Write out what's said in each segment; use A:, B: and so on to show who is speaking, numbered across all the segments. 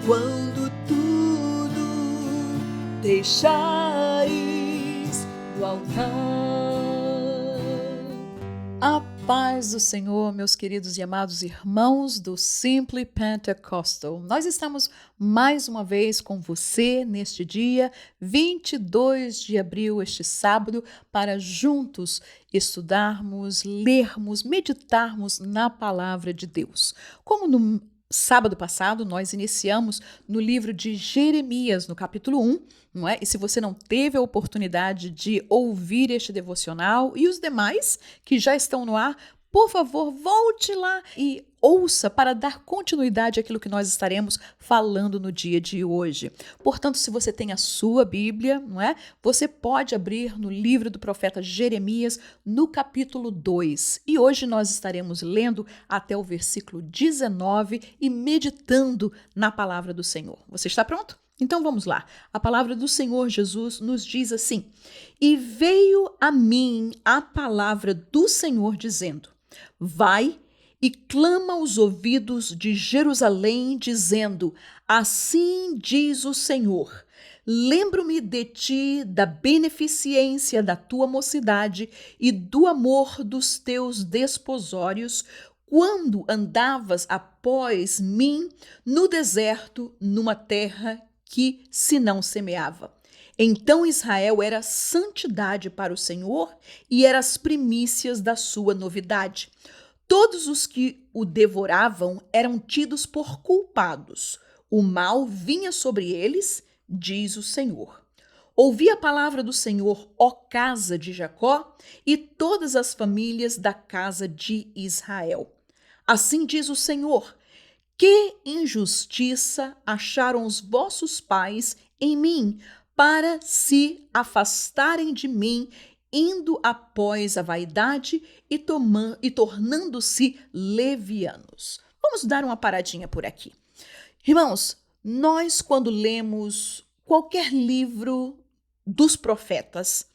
A: quando tudo deixares do altar. A paz do Senhor, meus queridos e amados irmãos do Simply Pentecostal. Nós estamos mais uma vez com você neste dia 22 de abril, este sábado, para juntos estudarmos, lermos, meditarmos na palavra de Deus. Como no sábado passado, nós iniciamos no livro de Jeremias, no capítulo 1, não é? E se você não teve a oportunidade de ouvir este devocional e os demais que já estão no ar, por favor, volte lá e ouça para dar continuidade àquilo que nós estaremos falando no dia de hoje. Portanto, se você tem a sua Bíblia, não é? Você pode abrir no livro do profeta Jeremias, no capítulo 2. E hoje nós estaremos lendo até o versículo 19 e meditando na palavra do Senhor. Você está pronto? Então vamos lá. A palavra do Senhor Jesus nos diz assim: E veio a mim a palavra do Senhor dizendo: Vai e clama aos ouvidos de Jerusalém, dizendo: Assim diz o Senhor: Lembro-me de ti, da beneficência da tua mocidade e do amor dos teus desposórios, quando andavas após mim no deserto, numa terra que se não semeava. Então Israel era santidade para o Senhor e era as primícias da sua novidade. Todos os que o devoravam eram tidos por culpados. O mal vinha sobre eles, diz o Senhor. Ouvi a palavra do Senhor, ó casa de Jacó, e todas as famílias da casa de Israel. Assim diz o Senhor: Que injustiça acharam os vossos pais em mim, para se afastarem de mim, indo após a vaidade e tornando-se levianos. Vamos dar uma paradinha por aqui. Irmãos, nós quando lemos qualquer livro dos profetas,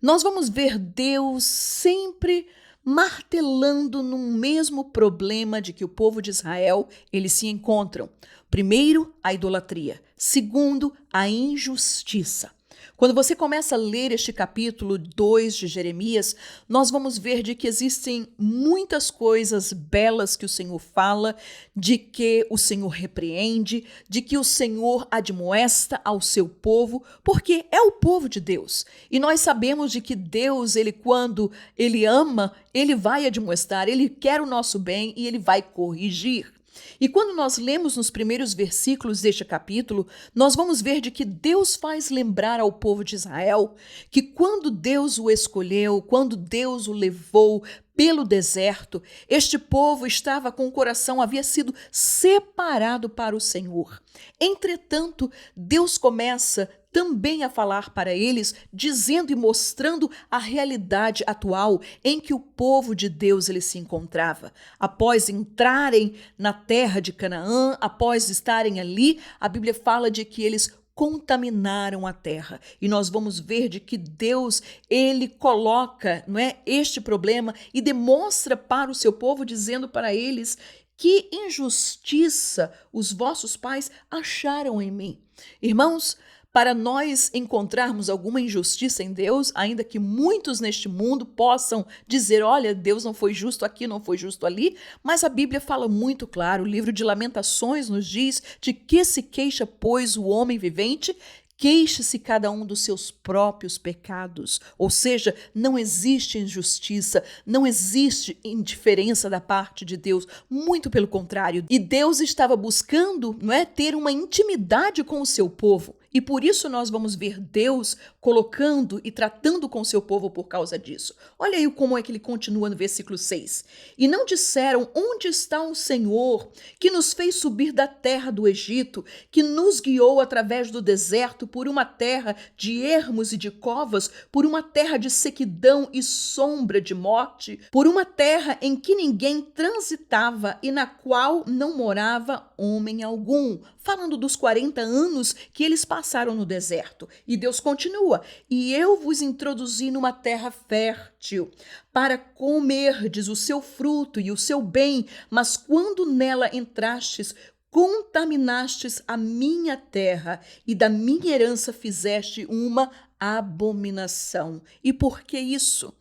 A: nós vamos ver Deus sempre martelando num mesmo problema de que o povo de Israel, eles se encontram. Primeiro, a idolatria. Segundo, a injustiça. Quando você começa a ler este capítulo 2 de Jeremias, nós vamos ver de que existem muitas coisas belas que o Senhor fala, de que o Senhor repreende, de que o Senhor admoesta ao seu povo, porque é o povo de Deus. E nós sabemos de que Deus, quando Ele ama, Ele vai admoestar, Ele quer o nosso bem e Ele vai corrigir. E quando nós lemos nos primeiros versículos deste capítulo, nós vamos ver de que Deus faz lembrar ao povo de Israel que quando Deus o escolheu, quando Deus o levou pelo deserto, este povo estava com o coração, havia sido separado para o Senhor. Entretanto, Deus começa também a falar para eles, dizendo e mostrando a realidade atual em que o povo de Deus ele se encontrava. Após entrarem na terra de Canaã, após estarem ali, a Bíblia fala de que eles contaminaram a terra. E nós vamos ver de que Deus, ele coloca, não é, este problema e demonstra para o seu povo, dizendo para eles: que injustiça os vossos pais acharam em mim. Irmãos, para nós encontrarmos alguma injustiça em Deus, ainda que muitos neste mundo possam dizer: olha, Deus não foi justo aqui, não foi justo ali, mas a Bíblia fala muito claro, o livro de Lamentações nos diz: de que se queixa, pois, o homem vivente? Queixe-se cada um dos seus próprios pecados. Ou seja, não existe injustiça, não existe indiferença da parte de Deus, muito pelo contrário. E Deus estava buscando, não é, ter uma intimidade com o seu povo. E por isso nós vamos ver Deus colocando e tratando com o seu povo por causa disso. Olha aí como é que ele continua no versículo 6. E não disseram: onde está o Senhor, que nos fez subir da terra do Egito, que nos guiou através do deserto por uma terra de ermos e de covas, por uma terra de sequidão e sombra de morte, por uma terra em que ninguém transitava e na qual não morava homem algum. Falando dos 40 anos que eles passaram no deserto. E Deus continua: e eu vos introduzi numa terra fértil, para comerdes o seu fruto e o seu bem, mas quando nela entrastes, contaminastes a minha terra e da minha herança fizeste uma abominação. E por que isso?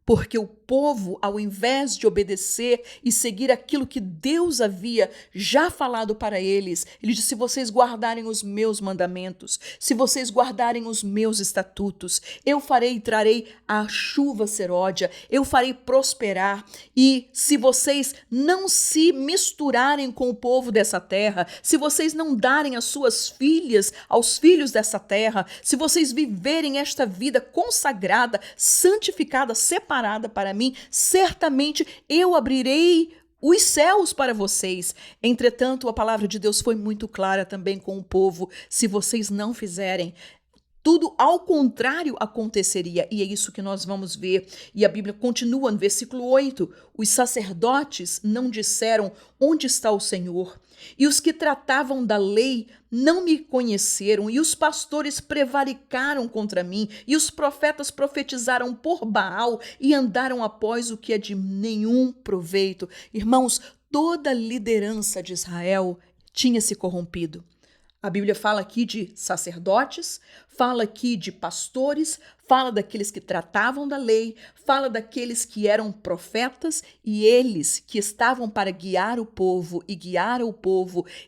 A: Porque o povo, ao invés de obedecer e seguir aquilo que Deus havia já falado para eles, ele disse: se vocês guardarem os meus mandamentos, se vocês guardarem os meus estatutos, eu farei e trarei a chuva seródia, eu farei prosperar. E se vocês não se misturarem com o povo dessa terra, se vocês não darem as suas filhas aos filhos dessa terra, se vocês viverem esta vida consagrada, santificada, separada para mim, certamente eu abrirei os céus para vocês. Entretanto, a palavra de Deus foi muito clara também com o povo: se vocês não fizerem, tudo ao contrário aconteceria. E é isso que nós vamos ver. E a Bíblia continua no versículo 8: os sacerdotes não disseram: onde está o Senhor? E os que tratavam da lei não me conheceram, e os pastores prevaricaram contra mim, e os profetas profetizaram por Baal e andaram após o que é de nenhum proveito. Irmãos, toda a liderança de Israel tinha se corrompido. A Bíblia fala aqui de sacerdotes, fala aqui de pastores, fala daqueles que tratavam da lei, fala daqueles que eram profetas, e eles que estavam para guiar o povo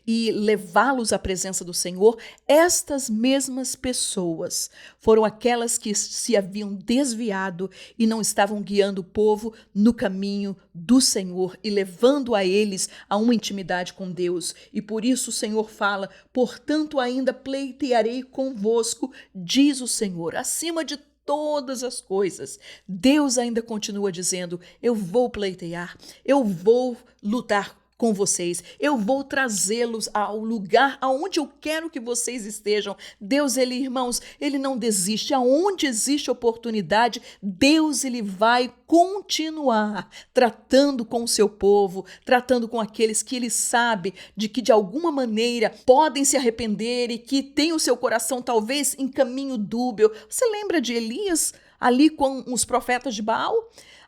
A: e levá-los à presença do Senhor. Estas mesmas pessoas foram aquelas que se haviam desviado e não estavam guiando o povo no caminho do Senhor e levando a eles a uma intimidade com Deus. E por isso o Senhor fala: portanto ainda pleitearei convosco, diz o Senhor, acima de todas as coisas. Deus ainda continua dizendo: eu vou pleitear, eu vou lutar com vocês, eu vou trazê-los ao lugar aonde eu quero que vocês estejam. Deus, irmãos, ele não desiste. Aonde existe oportunidade, Deus, ele vai continuar tratando com o seu povo, tratando com aqueles que ele sabe de que de alguma maneira podem se arrepender e que têm o seu coração talvez em caminho dúbio. Você lembra de Elias ali com os profetas de Baal?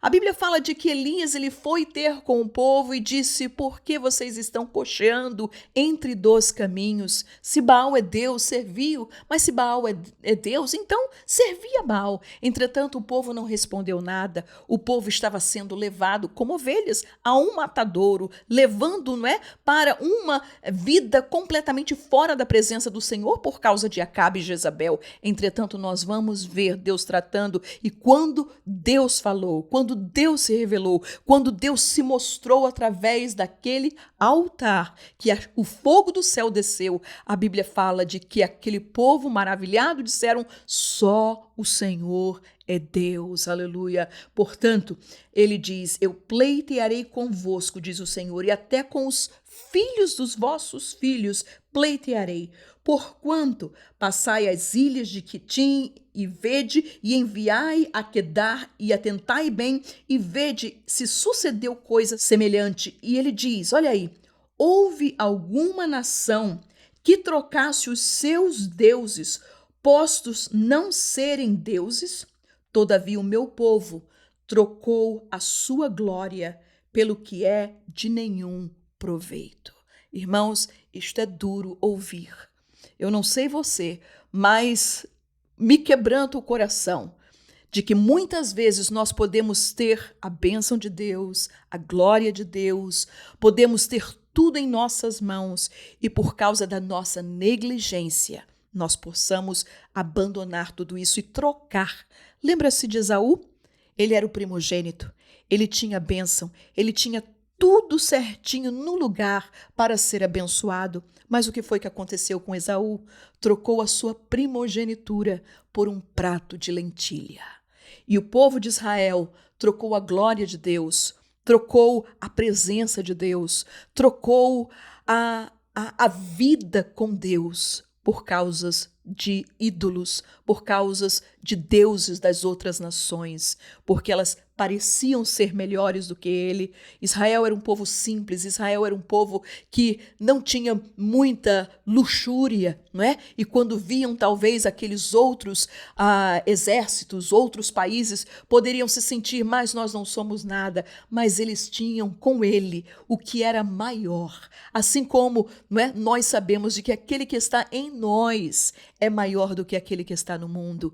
A: A Bíblia fala de que Elias, ele foi ter com o povo e disse: por que vocês estão cocheando entre dois caminhos? Se Baal é Deus, serviu, mas se Baal é Deus, então servia Baal. Entretanto, o povo não respondeu nada. O povo estava sendo levado como ovelhas a um matadouro, levando, para uma vida completamente fora da presença do Senhor por causa de Acabe e Jezabel. Entretanto, nós vamos ver Deus tratando, e quando Deus falou, quando Deus se revelou, quando Deus se mostrou através daquele altar, que o fogo do céu desceu, a Bíblia fala de que aquele povo maravilhado disseram: só o Senhor é Deus, aleluia. Portanto, ele diz: eu pleitearei convosco, diz o Senhor, e até com os filhos dos vossos filhos pleitearei. Porquanto passai as ilhas de Quitim e vede, e enviai a Quedar, e atentai bem, e vede se sucedeu coisa semelhante. E ele diz: olha aí, houve alguma nação que trocasse os seus deuses, postos não serem deuses? Todavia o meu povo trocou a sua glória pelo que é de nenhum proveito. Irmãos, isto é duro ouvir. Eu não sei você, mas me quebranta o coração de que muitas vezes nós podemos ter a bênção de Deus, a glória de Deus, podemos ter tudo em nossas mãos e por causa da nossa negligência nós possamos abandonar tudo isso e trocar. Lembra-se de Esaú? Ele era o primogênito, ele tinha bênção, ele tinha tudo certinho no lugar para ser abençoado. Mas o que foi que aconteceu com Esaú? Trocou a sua primogenitura por um prato de lentilha. E o povo de Israel trocou a glória de Deus, trocou a presença de Deus, trocou a vida com Deus por causas de ídolos, por causas de deuses das outras nações, porque elas pareciam ser melhores do que ele. Israel era um povo simples, Israel era um povo que não tinha muita luxúria, não é? E quando viam talvez aqueles outros exércitos, outros países, poderiam se sentir, mas nós não somos nada. Mas eles tinham com ele o que era maior. Assim como, não é? Nós sabemos de que aquele que está em nós é maior do que aquele que está no mundo.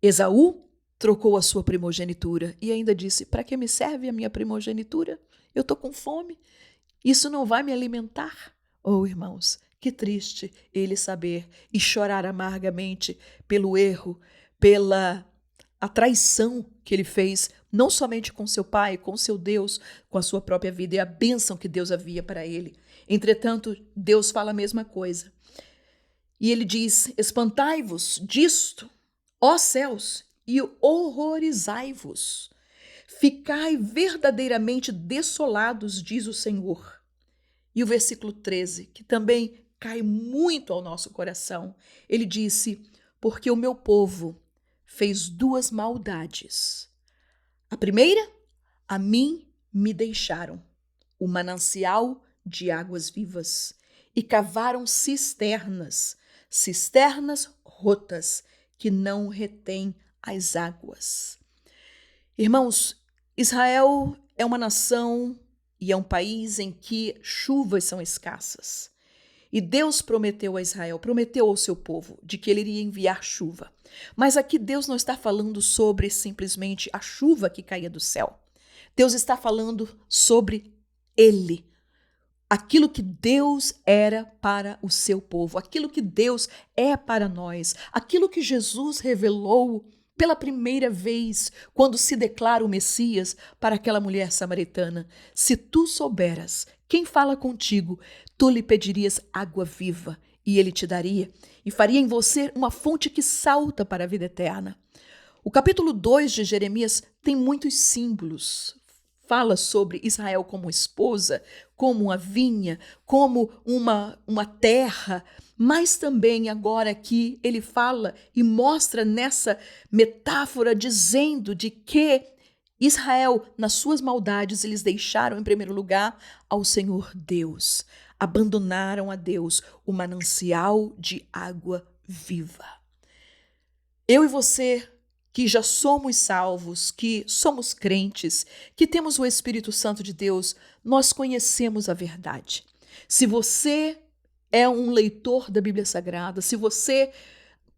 A: Esaú trocou a sua primogenitura e ainda disse: para que me serve a minha primogenitura? Eu estou com fome. Isso não vai me alimentar. Oh, irmãos, que triste ele saber e chorar amargamente pelo erro, pela a traição que ele fez, não somente com seu pai, com seu Deus, com a sua própria vida e a bênção que Deus havia para ele. Entretanto, Deus fala a mesma coisa. E ele diz: espantai-vos disto, ó céus, e horrorizai-vos. Ficai verdadeiramente desolados, diz o Senhor. E o versículo 13, que também cai muito ao nosso coração, ele disse: porque o meu povo fez duas maldades. A primeira, a mim me deixaram o manancial de águas vivas e cavaram cisternas rotas que não retêm as águas. Irmãos, Israel é uma nação e é um país em que chuvas são escassas. E Deus prometeu a Israel, prometeu ao seu povo, de que ele iria enviar chuva. Mas aqui Deus não está falando sobre simplesmente a chuva que caía do céu. Deus está falando sobre ele. Aquilo que Deus era para o seu povo, aquilo que Deus é para nós, aquilo que Jesus revelou pela primeira vez, quando se declara o Messias para aquela mulher samaritana. Se tu souberas quem fala contigo, tu lhe pedirias água viva e ele te daria, e faria em você uma fonte que salta para a vida eterna. O capítulo 2 de Jeremias tem muitos símbolos. Fala sobre Israel como esposa, como uma vinha, como uma terra, mas também agora aqui ele fala e mostra nessa metáfora dizendo de que Israel, nas suas maldades, eles deixaram em primeiro lugar ao Senhor Deus, abandonaram a Deus, o manancial de água viva. Eu e você, que já somos salvos, que somos crentes, que temos o Espírito Santo de Deus, nós conhecemos a verdade. Se você é um leitor da Bíblia Sagrada, se você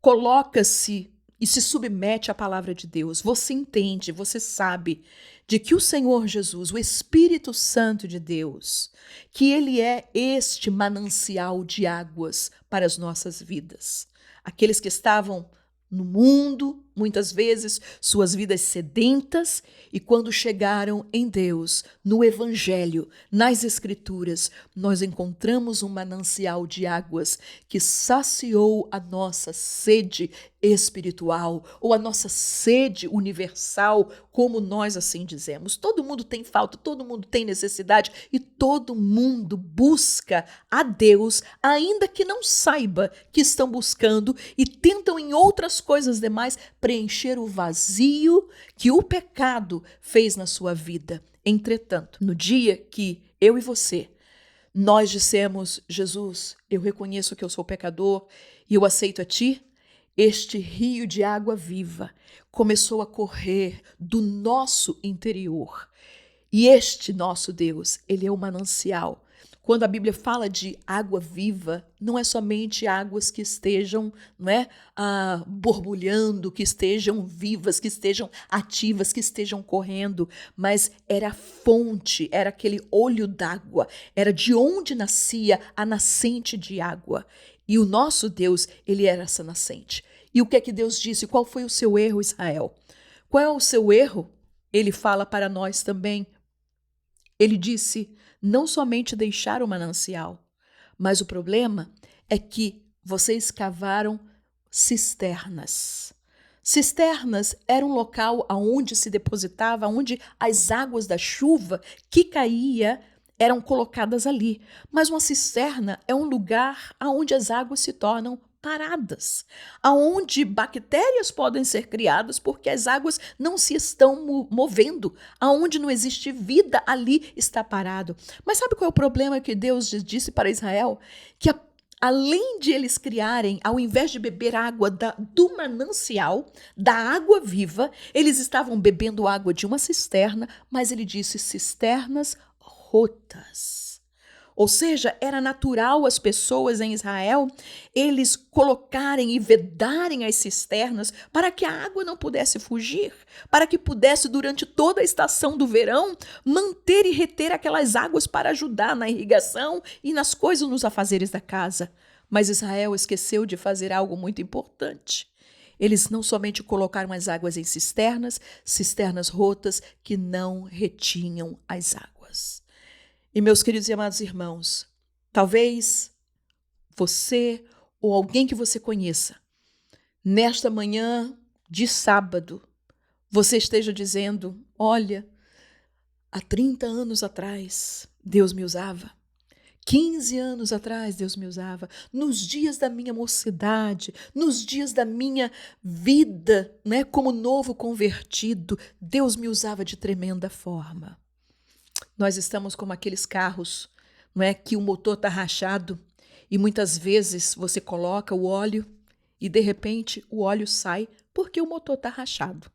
A: coloca-se e se submete à palavra de Deus, você entende, você sabe de que o Senhor Jesus, o Espírito Santo de Deus, que ele é este manancial de águas para as nossas vidas. Aqueles que estavam no mundo, muitas vezes, suas vidas sedentas, e quando chegaram em Deus, no Evangelho, nas Escrituras, nós encontramos um manancial de águas que saciou a nossa sede espiritual, ou a nossa sede universal, como nós assim dizemos. Todo mundo tem falta, todo mundo tem necessidade, e todo mundo busca a Deus, ainda que não saiba que estão buscando, e tentam em outras coisas demais preencher o vazio que o pecado fez na sua vida. Entretanto, no dia que eu e você, nós dissemos: Jesus, eu reconheço que eu sou pecador e eu aceito a Ti, este rio de água viva começou a correr do nosso interior. E este nosso Deus, ele é o manancial. Quando a Bíblia fala de água viva, não é somente águas que estejam, borbulhando, que estejam vivas, que estejam ativas, que estejam correndo, mas era a fonte, era aquele olho d'água, era de onde nascia a nascente de água. E o nosso Deus, ele era essa nascente. E o que é que Deus disse? Qual foi o seu erro, Israel? Qual é o seu erro? Ele fala para nós também. Ele disse: não somente deixar o manancial, mas o problema é que vocês cavaram cisternas. Cisternas era um local onde se depositava, onde as águas da chuva que caía eram colocadas ali. Mas uma cisterna é um lugar onde as águas se tornam paradas, aonde bactérias podem ser criadas porque as águas não se estão movendo, aonde não existe vida, ali está parado. Mas sabe qual é o problema que Deus disse para Israel? Que além de eles criarem, ao invés de beber água do manancial, da água viva, eles estavam bebendo água de uma cisterna, mas ele disse cisternas rotas. Ou seja, era natural as pessoas em Israel, eles colocarem e vedarem as cisternas para que a água não pudesse fugir, para que pudesse, durante toda a estação do verão, manter e reter aquelas águas para ajudar na irrigação e nas coisas, nos afazeres da casa. Mas Israel esqueceu de fazer algo muito importante. Eles não somente colocaram as águas em cisternas, cisternas rotas que não retinham as águas. E meus queridos e amados irmãos, talvez você ou alguém que você conheça, nesta manhã de sábado, você esteja dizendo, olha, há 30 anos atrás Deus me usava, 15 anos atrás Deus me usava, nos dias da minha mocidade, nos dias da minha vida, né, como novo convertido, Deus me usava de tremenda forma. Nós estamos como aqueles carros, não é, que o motor está rachado e muitas vezes você coloca o óleo e de repente o óleo sai porque o motor está rachado.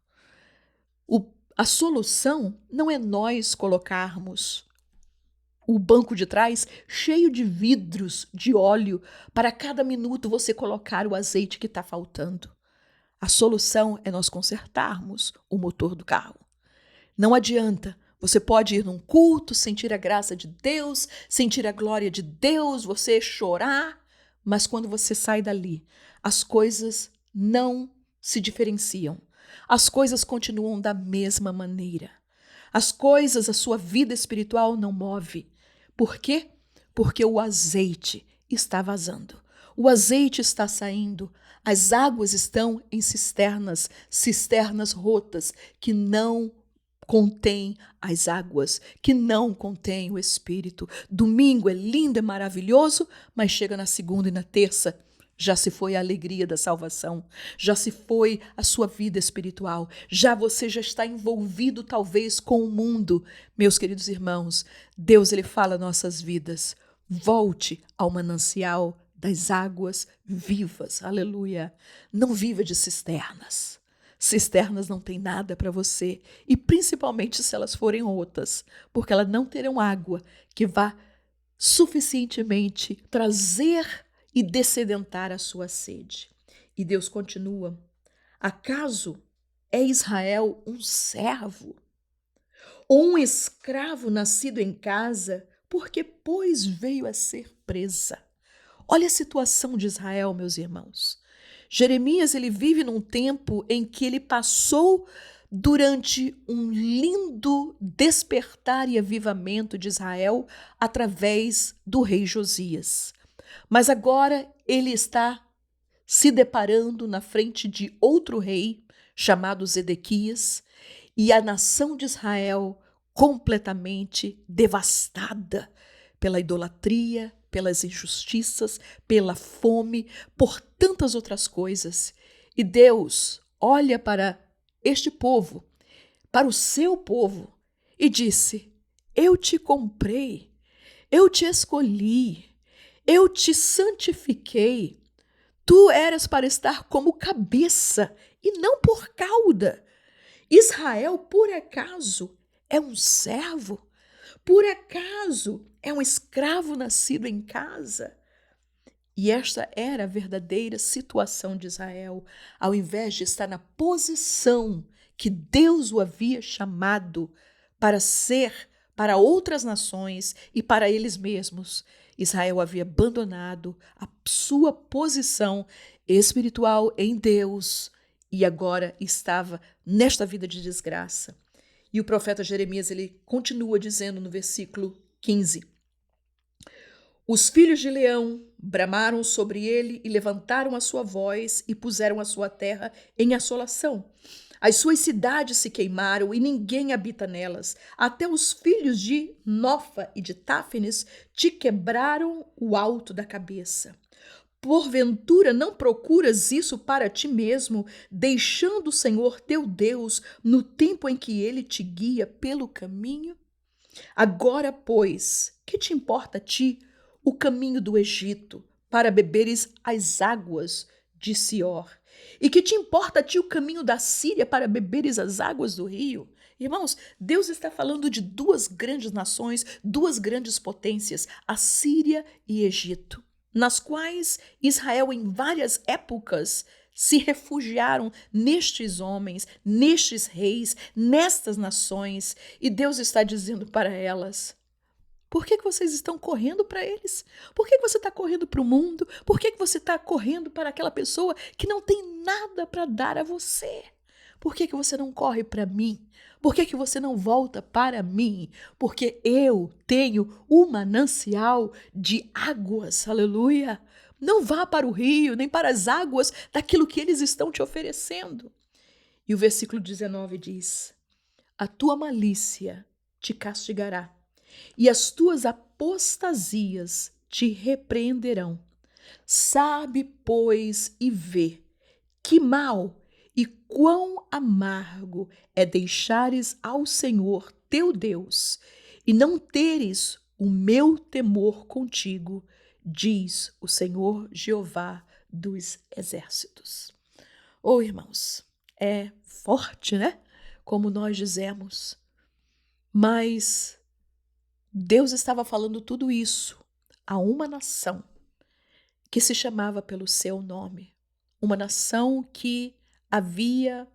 A: A solução não é nós colocarmos o banco de trás cheio de vidros de óleo para cada minuto você colocar o azeite que está faltando. A solução é nós consertarmos o motor do carro. Não adianta. Você pode ir num culto, sentir a graça de Deus, sentir a glória de Deus, você chorar, mas quando você sai dali, as coisas não se diferenciam. As coisas continuam da mesma maneira. As coisas, a sua vida espiritual não move. Por quê? Porque o azeite está vazando. O azeite está saindo. As águas estão em cisternas, cisternas rotas que não contém as águas, que não contém o Espírito. Domingo é lindo, é maravilhoso, mas chega na segunda e na terça, já se foi a alegria da salvação, já se foi a sua vida espiritual, você já está envolvido talvez com o mundo. Meus queridos irmãos, Deus ele fala nossas vidas, volte ao manancial das águas vivas, aleluia. Não viva de cisternas. Cisternas não têm nada para você, e principalmente se elas forem rotas, porque elas não terão água que vá suficientemente trazer e dessedentar a sua sede. E Deus continua, acaso é Israel um servo, ou um escravo nascido em casa, porque pois veio a ser presa? Olha a situação de Israel, meus irmãos. Jeremias ele vive num tempo em que ele passou durante um lindo despertar e avivamento de Israel através do rei Josias. Mas agora ele está se deparando na frente de outro rei chamado Zedequias e a nação de Israel completamente devastada pela idolatria, pelas injustiças, pela fome, por tantas outras coisas. E Deus olha para este povo, para o seu povo, e disse, eu te comprei, eu te escolhi, eu te santifiquei. Tu eras para estar como cabeça e não por cauda. Israel, por acaso, é um servo? Por acaso é um escravo nascido em casa? E esta era a verdadeira situação de Israel, ao invés de estar na posição que Deus o havia chamado para ser para outras nações e para eles mesmos. Israel havia abandonado a sua posição espiritual em Deus e agora estava nesta vida de desgraça. E o profeta Jeremias ele continua dizendo no versículo 15: os filhos de Leão bramaram sobre ele e levantaram a sua voz e puseram a sua terra em assolação. As suas cidades se queimaram e ninguém habita nelas. Até os filhos de Nofa e de Táfenes te quebraram o alto da cabeça. Porventura não procuras isso para ti mesmo, deixando o Senhor teu Deus no tempo em que ele te guia pelo caminho? Agora, pois, que te importa a ti o caminho do Egito, para beberes as águas de Sior? E que te importa a ti o caminho da Síria, para beberes as águas do rio? Irmãos, Deus está falando de duas grandes nações, duas grandes potências, a Síria e Egito, nas quais Israel, em várias épocas, se refugiaram nestes homens, nestes reis, nestas nações, e Deus está dizendo para elas: por que vocês estão correndo para eles? Por que você está correndo para o mundo? Por que você está correndo para aquela pessoa que não tem nada para dar a você? Por que você não corre para mim? Por que você não volta para mim? Porque eu tenho um manancial de águas, aleluia. Não vá para o rio, nem para as águas daquilo que eles estão te oferecendo. E o versículo 19 diz: a tua malícia te castigará, e as tuas apostasias te repreenderão. Sabe, pois, e vê que mal e quão amargo é deixares ao Senhor teu Deus e não teres o meu temor contigo, diz o Senhor Jeová dos exércitos. Oh, irmãos, é forte, né? Como nós dizemos, mas Deus estava falando tudo isso a uma nação que se chamava pelo seu nome, uma nação que havia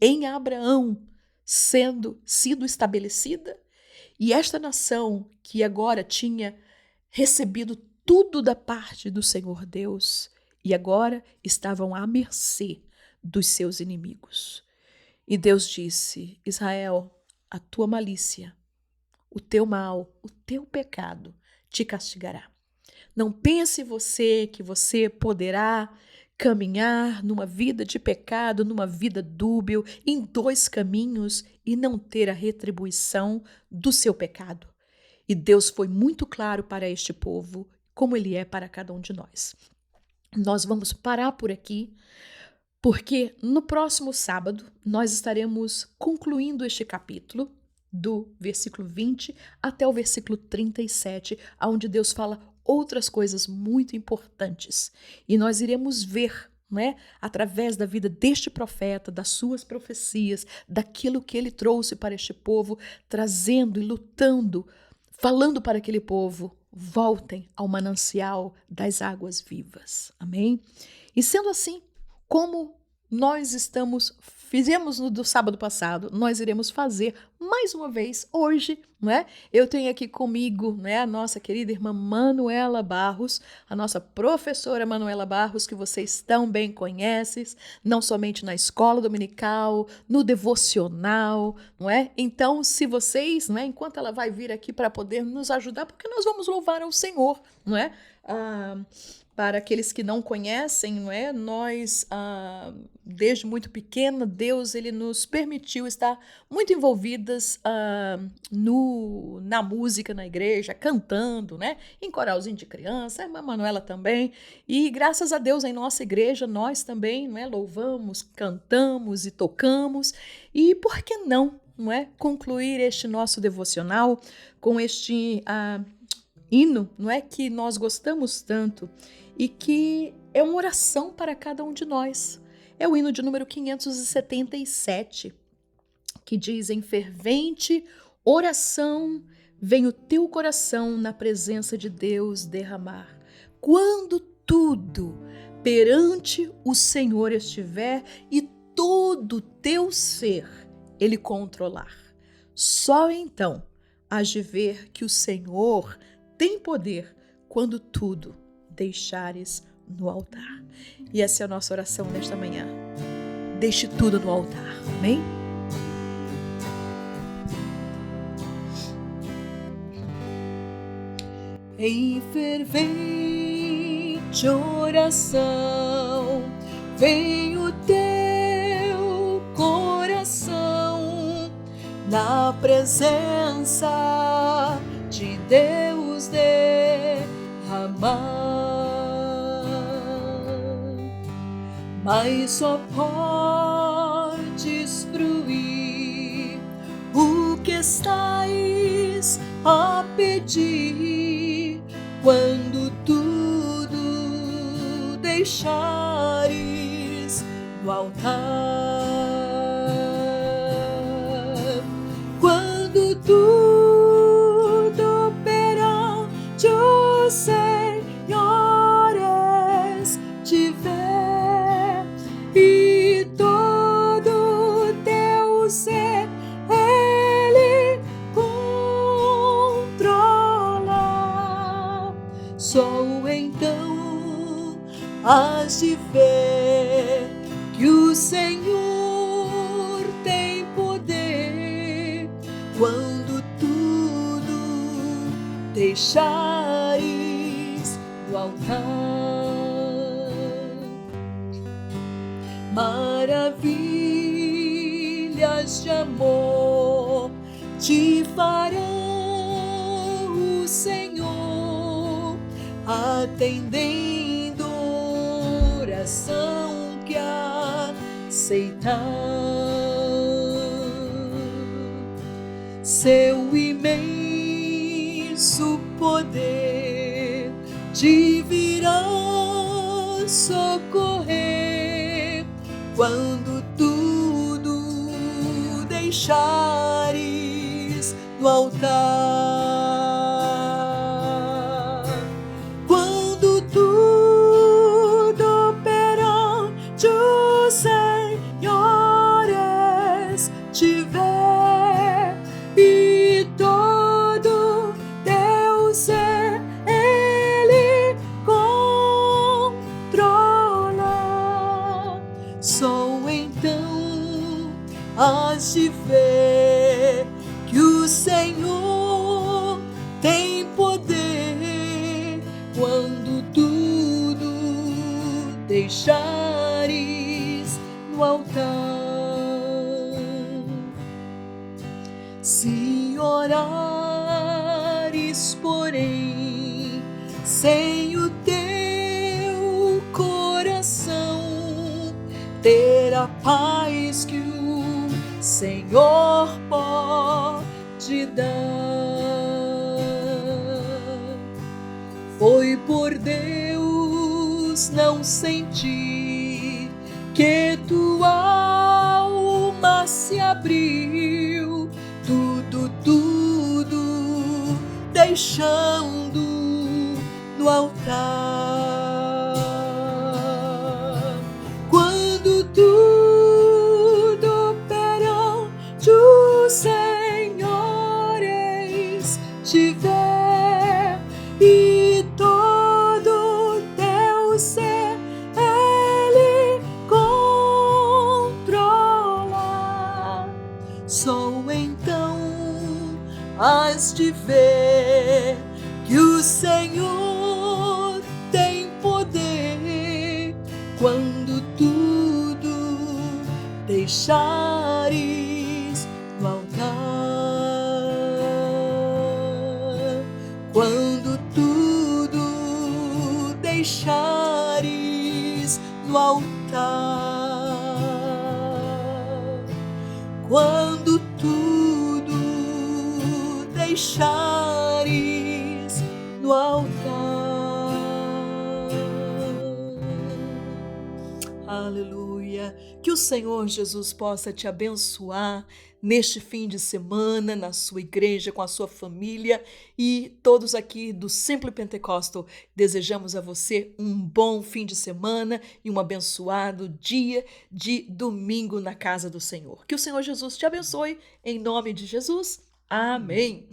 A: em Abraão sido estabelecida, e esta nação que agora tinha recebido tudo da parte do Senhor Deus e agora estavam à mercê dos seus inimigos. E Deus disse: Israel, a tua malícia, o teu mal, o teu pecado te castigará. Não pense você que você poderá caminhar numa vida de pecado, numa vida dúbia, em dois caminhos e não ter a retribuição do seu pecado. E Deus foi muito claro para este povo, como ele é para cada um de nós. Nós vamos parar por aqui, porque no próximo sábado nós estaremos concluindo este capítulo, do versículo 20 até o versículo 37, onde Deus fala outras coisas muito importantes. E nós iremos ver, né, através da vida deste profeta, das suas profecias, daquilo que ele trouxe para este povo, trazendo e lutando, falando para aquele povo: voltem ao manancial das águas vivas. Amém? E sendo assim, como nós fizemos no do sábado passado, nós iremos fazer mais uma vez hoje, não é? Eu tenho aqui comigo, né, a nossa querida irmã Manuela Barros, a nossa professora Manuela Barros, que vocês tão bem conhecem, não somente na escola dominical, no devocional, não é? Então, se vocês, não é, enquanto ela vai vir aqui para poder nos ajudar, porque nós vamos louvar ao Senhor, não é? Para aqueles que não conhecem, não é? Nós, desde muito pequena, Deus ele nos permitiu estar muito envolvidas na música na igreja, cantando, né? Em coralzinho de criança, a irmã Manuela também. E graças a Deus, em nossa igreja, nós também, não é? Louvamos, cantamos e tocamos. E por que não é? Concluir este nosso devocional com este hino, não é? Que nós gostamos tanto e que é uma oração para cada um de nós. É o hino de número 577, que diz: em fervente oração vem o teu coração na presença de Deus derramar. Quando tudo perante o Senhor estiver e todo o teu ser ele controlar, só então hás de ver que o Senhor tem poder quando tudo deixares no altar. E essa é a nossa oração nesta manhã. Deixe tudo no altar. Amém? Em fervente oração vem o teu coração na presença de Deus derramar. mas só podes fruir o que estais a pedir quando tudo deixares no altar. Quando tudo perante os Senhores tiver e todo teu ser Ele controla, só então hás de ver que o Senhor tem poder quando tudo deixares no altar. Maravilhas de amor te fará o Senhor, atendendo oração que aceitar. Seu imenso poder te virá socorrer quando tudo deixares no altar. Quando tudo perante os Senhores tiver e todo teu ser Ele controla, só então hás de ver que o Senhor tem poder quando tudo deixares no altar. Se orares, porém, sem o teu coração ter a paz que o Senhor pode dar, foi por Deus não sentir que tua alma se abriu, tudo deixando no altar. Quando tudo perante os Senhores tiver e todo teu ser Ele controla, só então hás de ver que o Senhor tem poder quando tudo deixares no altar. Quando tudo deixares no altar. Quando tudo deixares no altar. Aleluia. Que o Senhor Jesus possa te abençoar neste fim de semana, na sua igreja, com a sua família, e todos aqui do Simply Pentecostal desejamos a você um bom fim de semana e um abençoado dia de domingo na casa do Senhor. Que o Senhor Jesus te abençoe, em nome de Jesus. Amém.